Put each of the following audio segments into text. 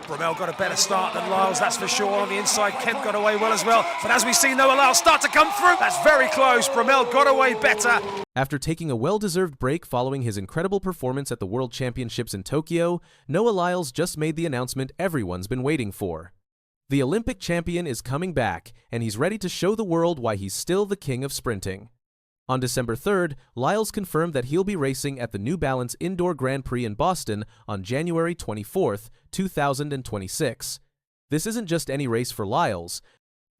Bromell got a better start than Lyles, that's for sure. On the inside, Kemp got away well as well. But as we see Noah Lyles start to come through, that's very close. Bromell got away better. After taking a well-deserved break following his incredible performance at the World Championships in Tokyo, Noah Lyles just made the announcement everyone's been waiting for. The Olympic champion is coming back, and he's ready to show the world why he's still the king of sprinting. On December 3rd, Lyles confirmed that he'll be racing at the new Balance Indoor Grand Prix in Boston on January 24th, 2026. This isn't just any race for Lyles.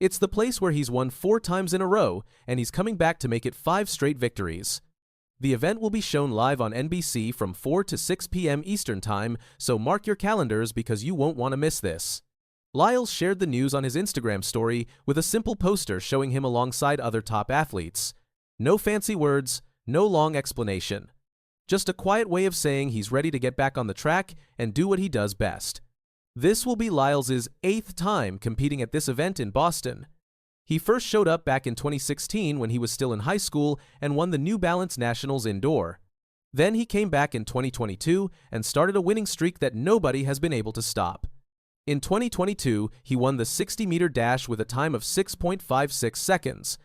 It's the place where he's won 4 times in a row, and he's coming back to make it 5 straight victories. The event will be shown live on NBC from 4 to 6 p.m. Eastern Time, so mark your calendars because you won't want to miss this. Lyles shared the news on his Instagram story with a simple poster showing him alongside other top athletes. No fancy words, no long explanation. Just a quiet way of saying he's ready to get back on the track and do what he does best. This will be Lyles' 8th time competing at this event in Boston. He first showed up back in 2016 when he was still in high school and won the New Balance Nationals Indoor. Then he came back in 2022 and started a winning streak that nobody has been able to stop. In 2022, he won the 60-meter dash with a time of 6.56 seconds.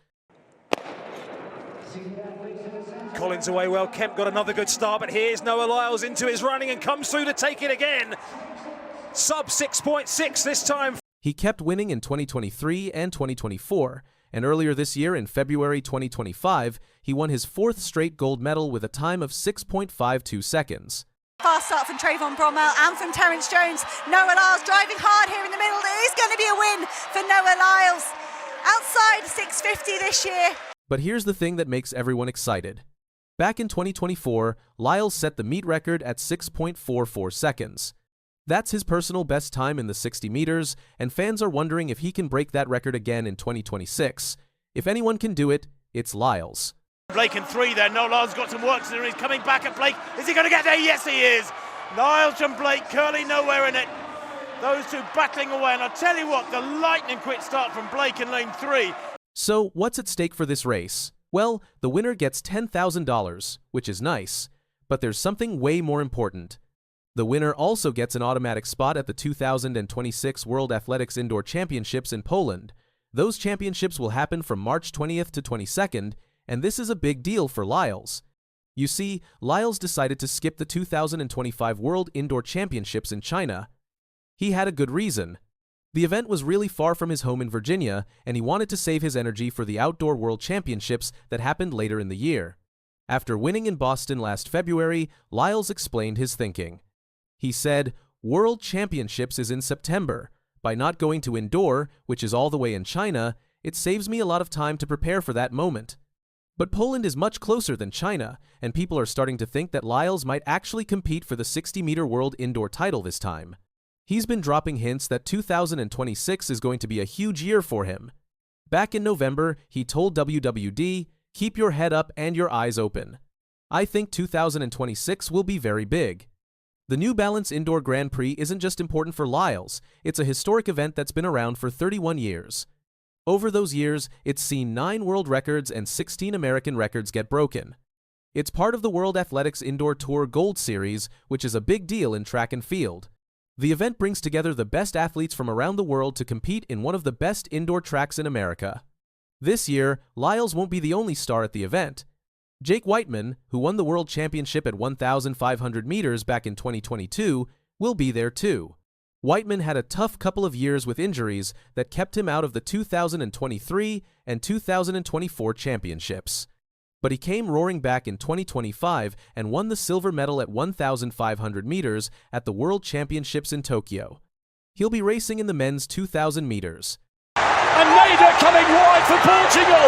Collins away well, Kemp got another good start, but here's Noah Lyles into his running and comes through to take it again. Sub 6.6 this time. He kept winning in 2023 and 2024, and earlier this year in February 2025, he won his 4th straight gold medal with a time of 6.52 seconds. Fast start from Trayvon Bromell and from Terence Jones. Noah Lyles driving hard here in the middle. It is going to be a win for Noah Lyles. Outside 6:50 this year. But here's the thing that makes everyone excited. Back in 2024, Lyles set the meet record at 6.44 seconds. That's his personal best time in the 60 meters, and fans are wondering if he can break that record again in 2026. If anyone can do it, it's Lyles. Blake in 3 there. No, Lyles got some work to do. He's coming back at Blake. Is he going to get there? Yes, he is. Lyles and Blake, Curly nowhere in it. Those two battling away, and I'll tell you what, the lightning quick start from Blake in lane 3. So, what's at stake for this race? Well, the winner gets $10,000, which is nice, but there's something way more important. The winner also gets an automatic spot at the 2026 World Athletics Indoor Championships in Poland. Those championships will happen from March 20th to 22nd, and this is a big deal for Lyles. You see, Lyles decided to skip the 2025 World Indoor Championships in China. He had a good reason. The event was really far from his home in Virginia, and he wanted to save his energy for the Outdoor World Championships that happened later in the year. After winning in Boston last February, Lyles explained his thinking. He said, "World Championships is in September. By not going to indoor, which is all the way in China, it saves me a lot of time to prepare for that moment." But Poland is much closer than China, and people are starting to think that Lyles might actually compete for the 60-meter world indoor title this time. He's been dropping hints that 2026 is going to be a huge year for him. Back in November, he told WWD, "Keep your head up and your eyes open. I think 2026 will be very big." The new Balance Indoor Grand Prix isn't just important for Lyles, it's a historic event that's been around for 31 years. Over those years, it's seen 9 world records and 16 American records get broken. It's part of the World Athletics Indoor Tour Gold Series, which is a big deal in track and field. The event brings together the best athletes from around the world to compete in one of the best indoor tracks in America. This year, Lyles won't be the only star at the event. Jake Wightman, who won the World Championship at 1,500 meters back in 2022, will be there too. Wightman had a tough couple of years with injuries that kept him out of the 2023 and 2024 championships. But he came roaring back in 2025 and won the silver medal at 1,500 meters at the World Championships in Tokyo. He'll be racing in the men's 2,000 meters. And Nader coming wide for Portugal!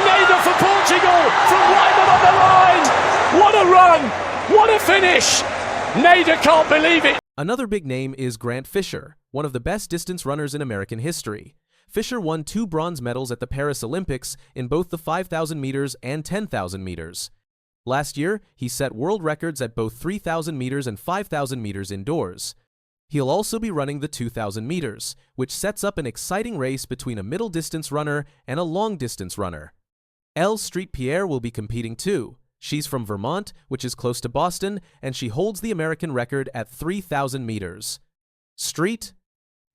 Nader for Portugal from Wightman on the line! What a run! What a finish! Nader can't believe it! Another big name is Grant Fisher, one of the best distance runners in American history. Fisher won 2 bronze medals at the Paris Olympics in both the 5,000 meters and 10,000 meters. Last year, he set world records at both 3,000 meters and 5,000 meters indoors. He'll also be running the 2,000 meters, which sets up an exciting race between a middle-distance runner and a long-distance runner. Elle St. Pierre will be competing too. She's from Vermont, which is close to Boston, and she holds the American record at 3,000 meters. Street,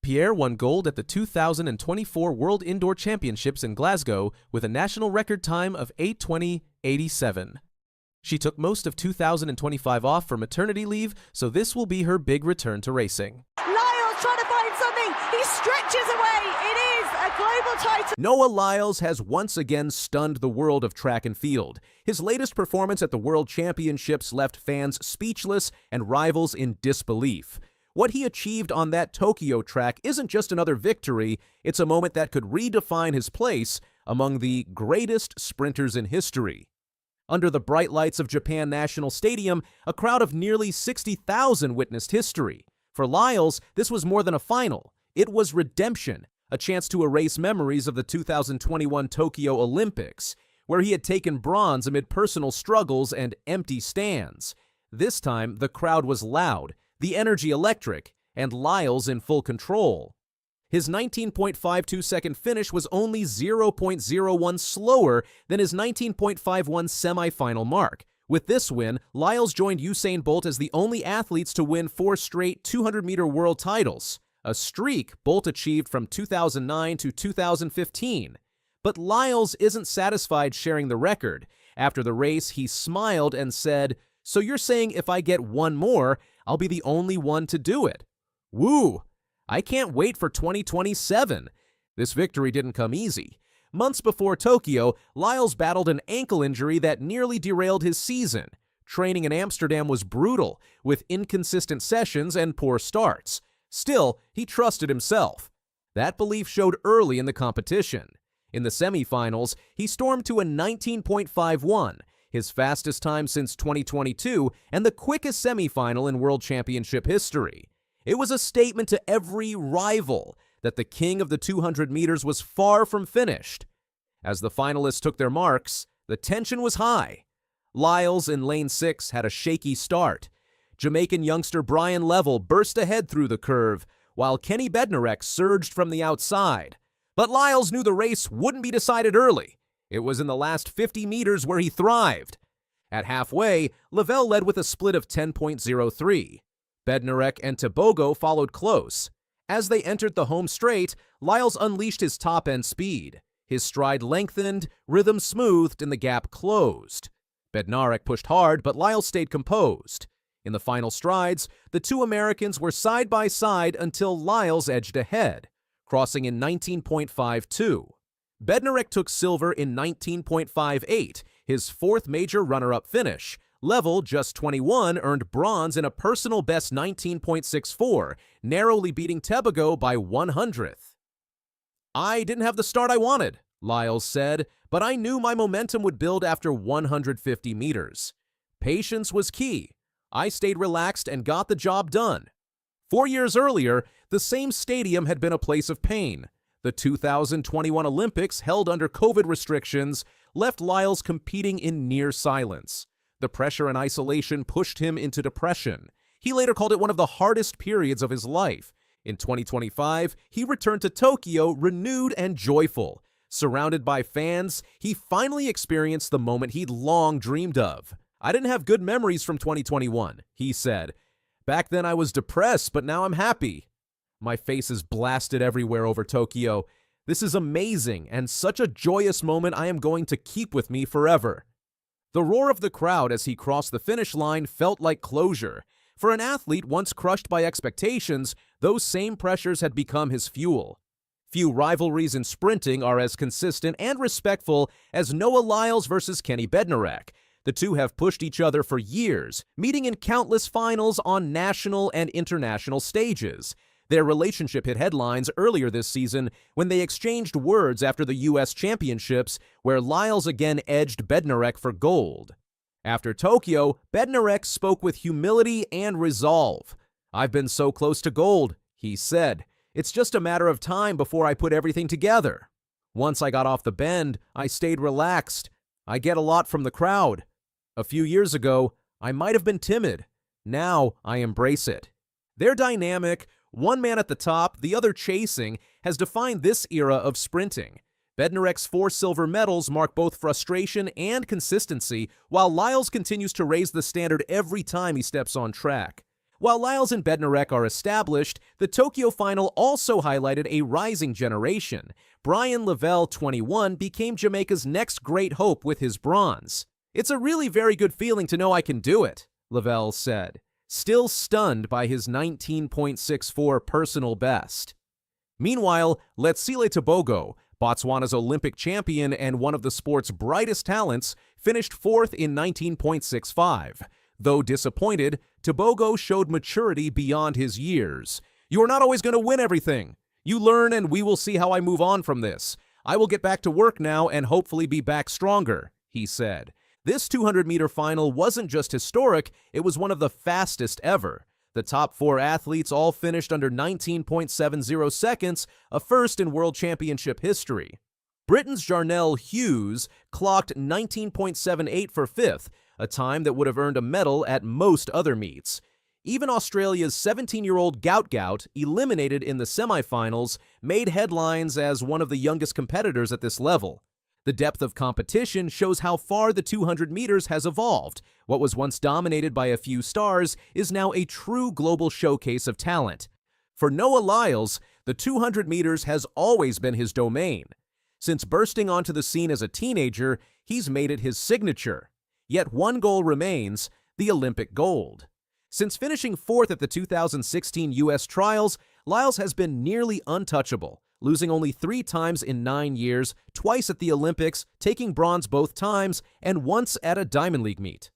Pierre won gold at the 2024 World Indoor Championships in Glasgow with a national record time of 8:20.87. She took most of 2025 off for maternity leave, so this will be her big return to racing. Lyles trying to find something. He stretches away. It is a global title. Noah Lyles has once again stunned the world of track and field. His latest performance at the World Championships left fans speechless and rivals in disbelief. What he achieved on that Tokyo track isn't just another victory, it's a moment that could redefine his place among the greatest sprinters in history. Under the bright lights of Japan National Stadium, a crowd of nearly 60,000 witnessed history. For Lyles, this was more than a final. It was redemption, a chance to erase memories of the 2021 Tokyo Olympics, where he had taken bronze amid personal struggles and empty stands. This time, the crowd was loud, the energy electric, and Lyles in full control. His 19.52-second finish was only 0.01 slower than his 19.51 semifinal mark. With this win, Lyles joined Usain Bolt as the only athletes to win 4 straight 200-meter world titles, a streak Bolt achieved from 2009 to 2015. But Lyles isn't satisfied sharing the record. After the race, he smiled and said, "So you're saying if I get one more, I'll be the only one to do it? Woo! I can't wait for 2027. This victory didn't come easy. Months before Tokyo, Lyles battled an ankle injury that nearly derailed his season. Training in Amsterdam was brutal, with inconsistent sessions and poor starts. Still, he trusted himself. That belief showed early in the competition. In the semifinals, he stormed to a 19.51, his fastest time since 2022 and the quickest semifinal in World Championship history. It was a statement to every rival that the king of the 200 meters was far from finished. As the finalists took their marks, the tension was high. Lyles in lane 6 had a shaky start. Jamaican youngster Brian Level burst ahead through the curve, while Kenny Bednarek surged from the outside. But Lyles knew the race wouldn't be decided early. It was in the last 50 meters where he thrived. At halfway, Level led with a split of 10.03. Bednarek and Tebogo followed close. As they entered the home straight, Lyles unleashed his top-end speed. His stride lengthened, rhythm smoothed, and the gap closed. Bednarek pushed hard, but Lyles stayed composed. In the final strides, the two Americans were side by side until Lyles edged ahead, crossing in 19.52. Bednarek took silver in 19.58, his fourth major runner-up finish. Level, just 21, earned bronze in a personal best 19.64, narrowly beating Tebogo by 1/100th. "I didn't have the start I wanted," Lyles said, "but I knew my momentum would build after 150 meters. Patience was key. I stayed relaxed and got the job done." 4 years earlier, the same stadium had been a place of pain. The 2021 Olympics, held under COVID restrictions, left Lyles competing in near silence. The pressure and isolation pushed him into depression. He later called it one of the hardest periods of his life. In 2025, he returned to Tokyo renewed and joyful. Surrounded by fans, he finally experienced the moment he'd long dreamed of. "I didn't have good memories from 2021, he said. "Back then I was depressed, but now I'm happy. My face is blasted everywhere over Tokyo. This is amazing and such a joyous moment I am going to keep with me forever." The roar of the crowd as he crossed the finish line felt like closure. For an athlete once crushed by expectations, those same pressures had become his fuel. Few rivalries in sprinting are as consistent and respectful as Noah Lyles versus Kenny Bednarek. The two have pushed each other for years, meeting in countless finals on national and international stages. Their relationship hit headlines earlier this season when they exchanged words after the U.S. Championships, where Lyles again edged Bednarek for gold. After Tokyo, Bednarek spoke with humility and resolve. "I've been so close to gold," he said. "It's just a matter of time before I put everything together. Once I got off the bend, I stayed relaxed. I get a lot from the crowd. A few years ago, I might have been timid. Now I embrace it." Their dynamic, one man at the top, the other chasing, has defined this era of sprinting. Bednarek's 4 silver medals mark both frustration and consistency, while Lyles continues to raise the standard every time he steps on track. While Lyles and Bednarek are established, the Tokyo final also highlighted a rising generation. Brian Lavelle, 21, became Jamaica's next great hope with his bronze. "It's a really very good feeling to know I can do it," Lavelle said, still stunned by his 19.64 personal best. Meanwhile, Letsile Tebogo, Botswana's Olympic champion and one of the sport's brightest talents, finished fourth in 19.65. Though disappointed, Tebogo showed maturity beyond his years. "You are not always going to win everything. You learn and we will see how I move on from this. I will get back to work now and hopefully be back stronger," he said. This 200-meter final wasn't just historic, it was one of the fastest ever. The top 4 athletes all finished under 19.70 seconds, a first in World Championship history. Britain's Jarnell Hughes clocked 19.78 for fifth, a time that would have earned a medal at most other meets. Even Australia's 17-year-old Gout, eliminated in the semifinals, made headlines as one of the youngest competitors at this level. The depth of competition shows how far the 200 meters has evolved. What was once dominated by a few stars is now a true global showcase of talent. For Noah Lyles, the 200 meters has always been his domain. Since bursting onto the scene as a teenager, he's made it his signature. Yet one goal remains: the Olympic gold. Since finishing fourth at the 2016 U.S. trials, Lyles has been nearly untouchable, losing only 3 times in 9 years, twice at the Olympics, taking bronze both times, and once at a Diamond League meet.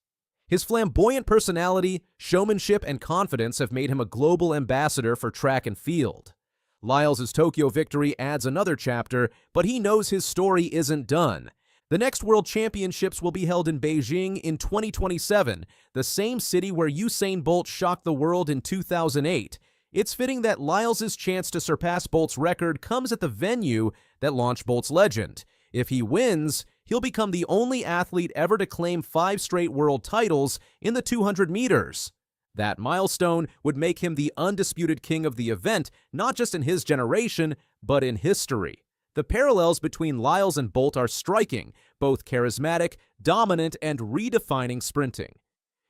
His flamboyant personality, showmanship, and confidence have made him a global ambassador for track and field. Lyles' Tokyo victory adds another chapter, but he knows his story isn't done. The next World Championships will be held in Beijing in 2027, the same city where Usain Bolt shocked the world in 2008. It's fitting that Lyles' chance to surpass Bolt's record comes at the venue that launched Bolt's legend. If he wins, he'll become the only athlete ever to claim 5 straight world titles in the 200 meters. That milestone would make him the undisputed king of the event, not just in his generation, but in history. The parallels between Lyles and Bolt are striking, both charismatic, dominant, and redefining sprinting.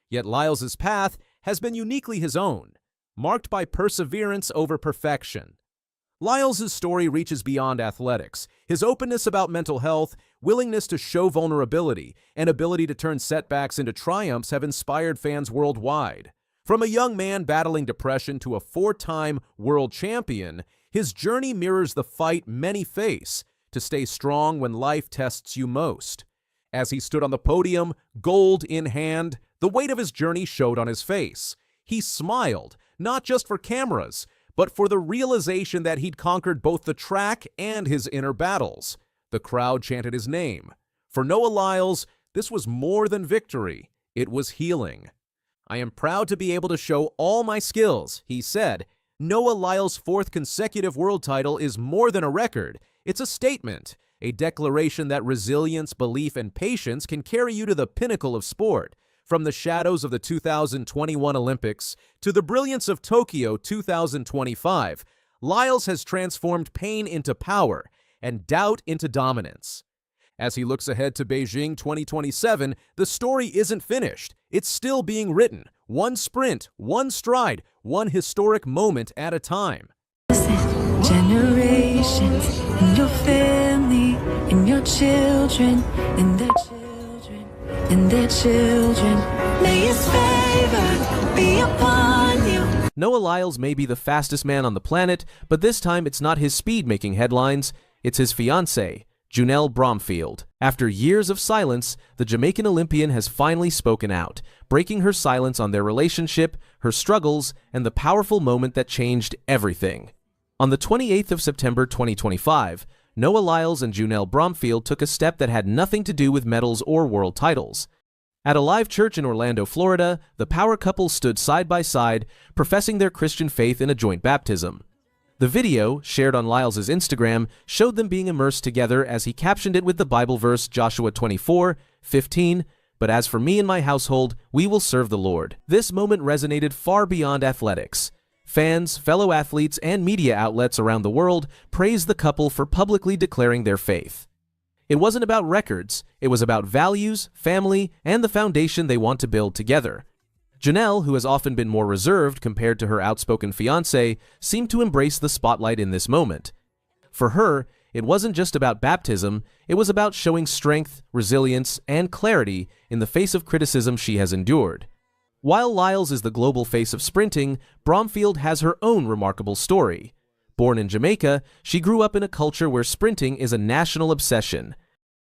Yet Lyles' path has been uniquely his own, marked by perseverance over perfection. Lyles' story reaches beyond athletics. His openness about mental health, willingness to show vulnerability, and ability to turn setbacks into triumphs have inspired fans worldwide. From a young man battling depression to a 4-time world champion, his journey mirrors the fight many face to stay strong when life tests you most. As he stood on the podium, gold in hand, the weight of his journey showed on his face. He smiled, not just for cameras, but for the realization that he'd conquered both the track and his inner battles. The crowd chanted his name. For Noah Lyles, this was more than victory. It was healing. "I am proud to be able to show all my skills," he said. Noah Lyles' 4th consecutive world title is more than a record. It's a statement, a declaration that resilience, belief, and patience can carry you to the pinnacle of sport. From the shadows of the 2021 Olympics to the brilliance of Tokyo 2025, Lyles has transformed pain into power and doubt into dominance. As he looks ahead to Beijing 2027, the story isn't finished. It's still being written, one sprint, one stride, one historic moment at a time. Generations in your family, in your children, in their children, in their children. May his favor be upon you. Noah Lyles may be the fastest man on the planet, but this time it's not his speed making headlines, it's his fiancée, Junelle Bromfield. After years of silence, the Jamaican Olympian has finally spoken out, breaking her silence on their relationship, her struggles, and the powerful moment that changed everything. On the 28th of September 2025, Noah Lyles and Junelle Bromfield took a step that had nothing to do with medals or world titles. At a live church in Orlando, Florida, the power couple stood side by side, professing their Christian faith in a joint baptism. The video, shared on Lyles' Instagram, showed them being immersed together as he captioned it with the Bible verse Joshua 24:15, "But as for me and my household, we will serve the Lord." This moment resonated far beyond athletics. Fans, fellow athletes, and media outlets around the world praised the couple for publicly declaring their faith. It wasn't about records, it was about values, family, and the foundation they want to build together. Janelle, who has often been more reserved compared to her outspoken fiancé, seemed to embrace the spotlight in this moment. For her, it wasn't just about baptism, it was about showing strength, resilience, and clarity in the face of criticism she has endured. While Lyles is the global face of sprinting, Bromfield has her own remarkable story. Born in Jamaica, she grew up in a culture where sprinting is a national obsession.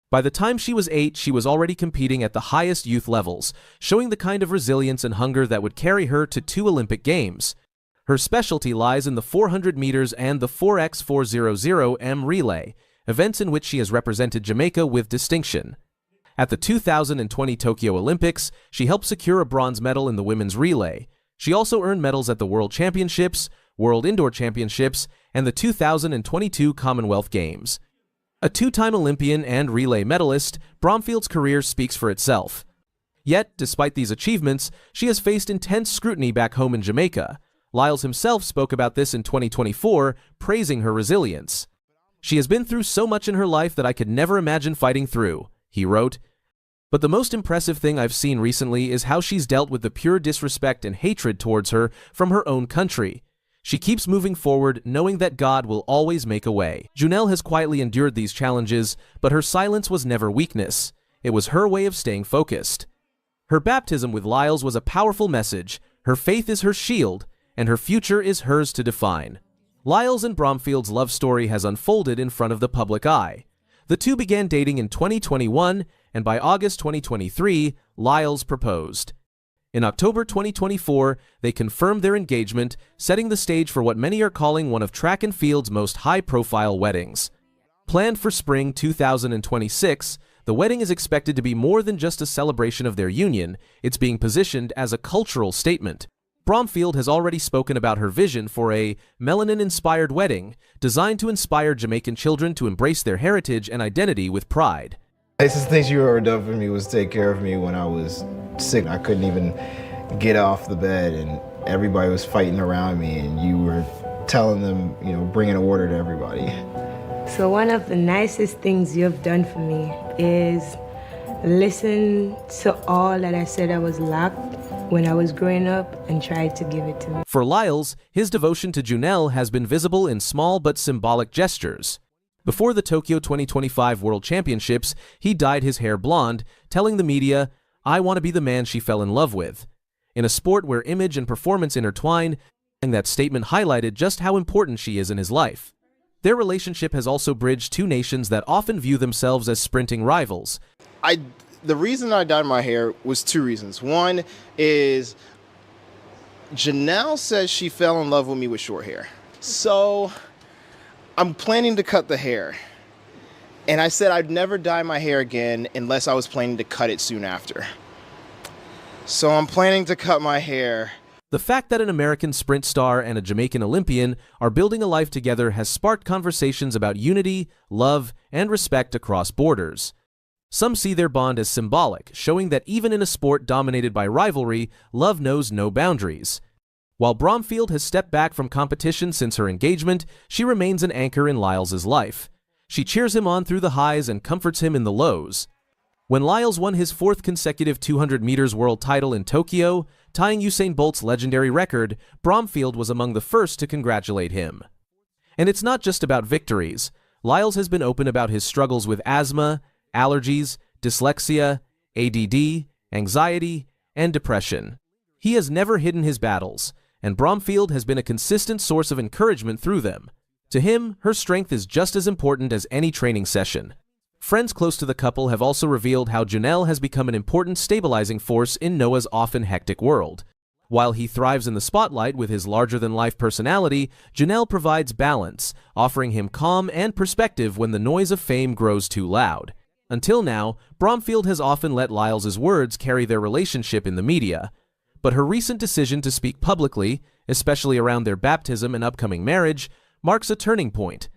By the time she was 8, she was already competing at the highest youth levels, showing the kind of resilience and hunger that would carry her to 2 Olympic Games. Her specialty lies in the 400 meters and the 4x400m relay, events in which she has represented Jamaica with distinction. At the 2020 Tokyo Olympics, she helped secure a bronze medal in the women's relay. She also earned medals at the World Championships, World Indoor Championships, and the 2022 Commonwealth Games. A 2-time Olympian and relay medalist, Bromfield's career speaks for itself. Yet, despite these achievements, she has faced intense scrutiny back home in Jamaica. Lyles himself spoke about this in 2024, praising her resilience. "She has been through so much in her life that I could never imagine fighting through," he wrote. But the most impressive thing I've seen recently is how she's dealt with the pure disrespect and hatred towards her from her own country. She keeps moving forward, knowing that God will always make a way. Janelle has quietly endured these challenges, but her silence was never weakness. It was her way of staying focused. Her baptism with Lyles was a powerful message. Her faith is her shield, and her future is hers to define. Lyles and Bromfield's love story has unfolded in front of the public eye. The two began dating in 2021, and by August 2023, Lyles proposed. In October 2024, they confirmed their engagement, setting the stage for what many are calling one of track and field's most high-profile weddings. Planned for spring 2026, the wedding is expected to be more than just a celebration of their union. It's being positioned as a cultural statement. Bromfield has already spoken about her vision for a melanin-inspired wedding, designed to inspire Jamaican children to embrace their heritage and identity with pride. Nicest things you ever done for me was take care of me when I was sick. I couldn't even get off the bed, and everybody was fighting around me, and you were telling them, bringing order to everybody. So one of the nicest things you've done for me is listen to all that I said I was lacked when I was growing up and tried to give it to me. For Lyles, his devotion to Janelle has been visible in small but symbolic gestures. Before the Tokyo 2025 World Championships, he dyed his hair blonde, telling the media, "I want to be the man she fell in love with." In a sport where image and performance intertwine, and that statement highlighted just how important she is in his life. Their relationship has also bridged two nations that often view themselves as sprinting rivals. The reason I dyed my hair was 2 reasons. One is Janelle says she fell in love with me with short hair. So I'm planning to cut the hair. And I said I'd never dye my hair again unless I was planning to cut it soon after. So I'm planning to cut my hair. The fact that an American sprint star and a Jamaican Olympian are building a life together has sparked conversations about unity, love, and respect across borders. Some see their bond as symbolic, showing that even in a sport dominated by rivalry, love knows no boundaries. While Bromfield has stepped back from competition since her engagement, she remains an anchor in Lyles' life. She cheers him on through the highs and comforts him in the lows. When Lyles won his 4th consecutive 200 meters world title in Tokyo, tying Usain Bolt's legendary record, Bromfield was among the first to congratulate him. And it's not just about victories. Lyles has been open about his struggles with asthma, allergies, dyslexia, ADD, anxiety, and depression. He has never hidden his battles, and Bromfield has been a consistent source of encouragement through them. To him, her strength is just as important as any training session. Friends close to the couple have also revealed how Janelle has become an important stabilizing force in Noah's often hectic world. While he thrives in the spotlight with his larger-than-life personality, Janelle provides balance, offering him calm and perspective when the noise of fame grows too loud. Until now, Bromfield has often let Lyles' words carry their relationship in the media. But her recent decision to speak publicly, especially around their baptism and upcoming marriage, marks a turning point.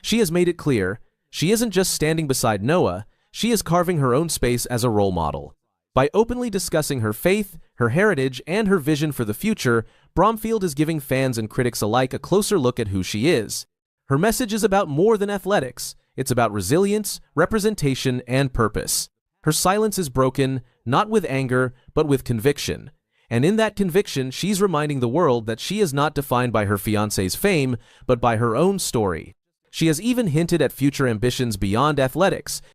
She has made it clear, she isn't just standing beside Noah, she is carving her own space as a role model. By openly discussing her faith, her heritage, and her vision for the future, Bromfield is giving fans and critics alike a closer look at who she is. Her message is about more than athletics. It's about resilience, representation, and purpose. Her silence is broken, not with anger, but with conviction. And in that conviction, she's reminding the world that she is not defined by her fiancé's fame, but by her own story. She has even hinted at future ambitions beyond athletics,